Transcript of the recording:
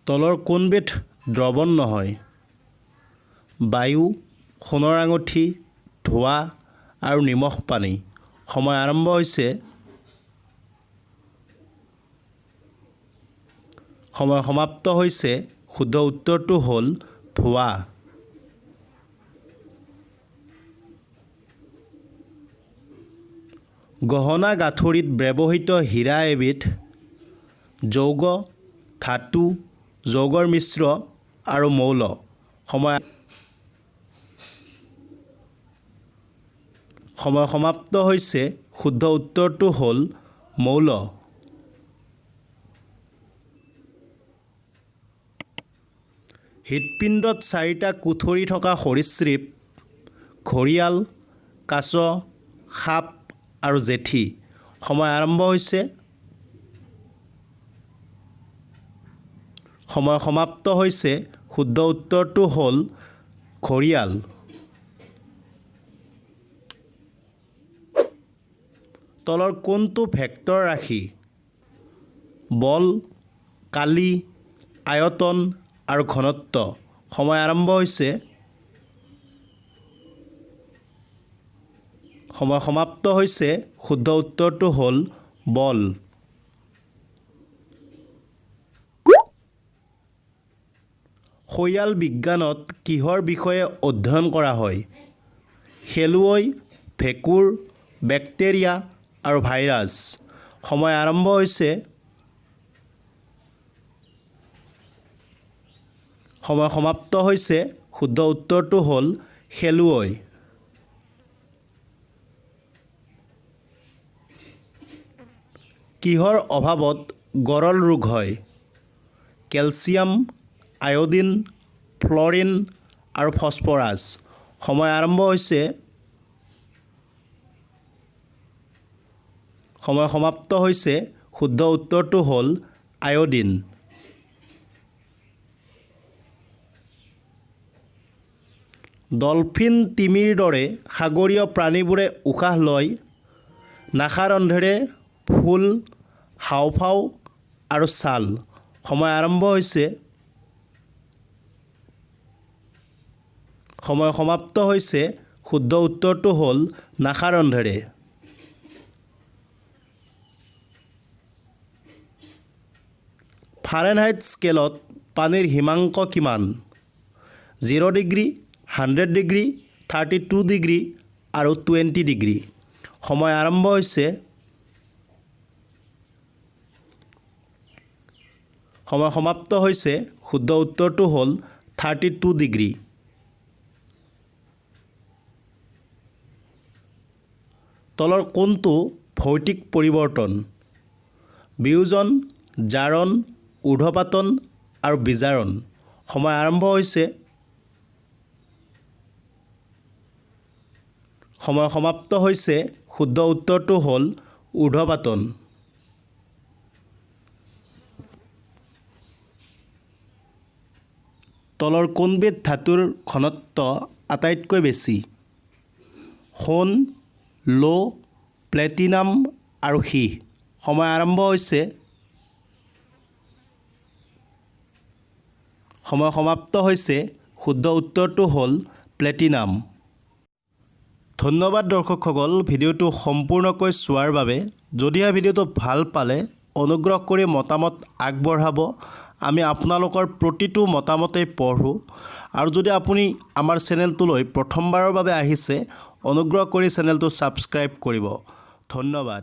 তলৰ কোনবিধ দ্ৰৱণ নহয়? বায়ু, সোণৰ আঙুঠি, ধোঁৱা আৰু নিমখ পানী। সময় আৰম্ভ হৈছে। সময় সমাপ্ত হৈছে। শুদ্ধ উত্তৰটো হ'ল ধোঁৱা। গহনা গাঁঠৰিত ব্যৱহৃত হীৰা এবিধ যৌগ, ধাতু, যৌগৰ মিশ্ৰ আৰু মৌল। সময় সমাপ্ত হৈছে। শুদ্ধ উত্তৰটো হ'ল মৌল। হৃৎপিণ্ডত 4টা কোঠৰী থকা সৰীসৃপ ঘৰিয়াল, কাছ, সাপ আৰু জেঠী। সময় আৰম্ভ হৈছে। সময় সমাপ্ত হৈছে। শুদ্ধ উত্তৰটো হ'ল ঘৰিয়াল। তলৰ কোনটো ভেক্টৰ ৰাশি? বল, কালি, আয়তন আৰু ঘনত্ব। সময় আৰম্ভ হৈছে। সময় সমাপ্ত হৈছে। শুদ্ধ উত্তৰটো হ'ল বল। শৈয়াল বিজ্ঞানত কিহৰ বিষয়ে অধ্যয়ন কৰা হয়? খেলুৱৈ, ভেঁকুৰ, বেক্টেৰিয়া আৰু ভাইৰাছ। সময় আৰম্ভ হৈছে। সময় সমাপ্ত হৈছে। শুদ্ধ উত্তৰটো হ'ল খেলুৱৈ। কিহৰ অভাৱত গৰল ৰোগ হয়? কেলছিয়াম, আয়ডিন, ফ্ল'ৰিন আৰু ফছফৰাছ। সময় আৰম্ভ হৈছে। সময় সমাপ্ত হৈছে। শুদ্ধ উত্তৰটো হ'ল আয়ডিন। ডলফিন, তিমিৰ দৰে সাগৰীয় প্ৰাণীবোৰে উশাহ লয় নাসাৰন্ধেৰে, ফুল, হাওঁফাওঁ আৰু ছাল। সময় আৰম্ভ হৈছে। সময় সমাপ্ত হৈছে। শুদ্ধ উত্তৰটো হ'ল নাসাৰন্ধেৰে। ফাৰেনহাইট স্কেলত পানীৰ হিমাংক কিমান? 0 ডিগ্ৰী, 100 ডিগ্ৰী, 32 ডিগ্ৰী আৰু 20 ডিগ্ৰী। সময় আৰম্ভ হৈছে। সময় সমাপ্ত হৈছে। শুদ্ধ উত্তৰটো হ'ল 32 ডিগ্ৰী। তলৰ কোনটো ভৌতিক পৰিৱৰ্তন? বিয়োজন, জাৰণ, ঊৰ্ধ্বপাতন আৰু বিজাৰণ। সময় আৰম্ভ হৈছে। সময় সমাপ্ত হৈছে। শুদ্ধ উত্তৰটো হ'ল ঊৰ্ধ্বপাতন। তলৰ কোনবিধ ধাতুৰ ঘনত্ব আটাইতকৈ বেছি? সোণ, ল', প্লেটিনাম আৰু সীহ। সময় আৰম্ভ হৈছে। সময় সমাপ্ত হৈছে। শুদ্ধ উত্তৰটো হ'ল প্লেটিনাম। ধন্যবাদ দৰ্শকসকল, ভিডিঅ'টো সম্পূৰ্ণকৈ চোৱাৰ বাবে। যদিহে ভিডিঅ'টো ভাল পালে অনুগ্ৰহ কৰি মতামত আগবঢ়াব। আমি আপোনালোকৰ প্ৰতিটো মতামতেই পঢ়োঁ। আৰু যদি আপুনি আমাৰ চেনেলটোলৈ প্ৰথমবাৰৰ বাবে আহিছে অনুগ্ৰহ কৰি চেনেলটো ছাবস্ক্ৰাইব কৰিব। ধন্যবাদ।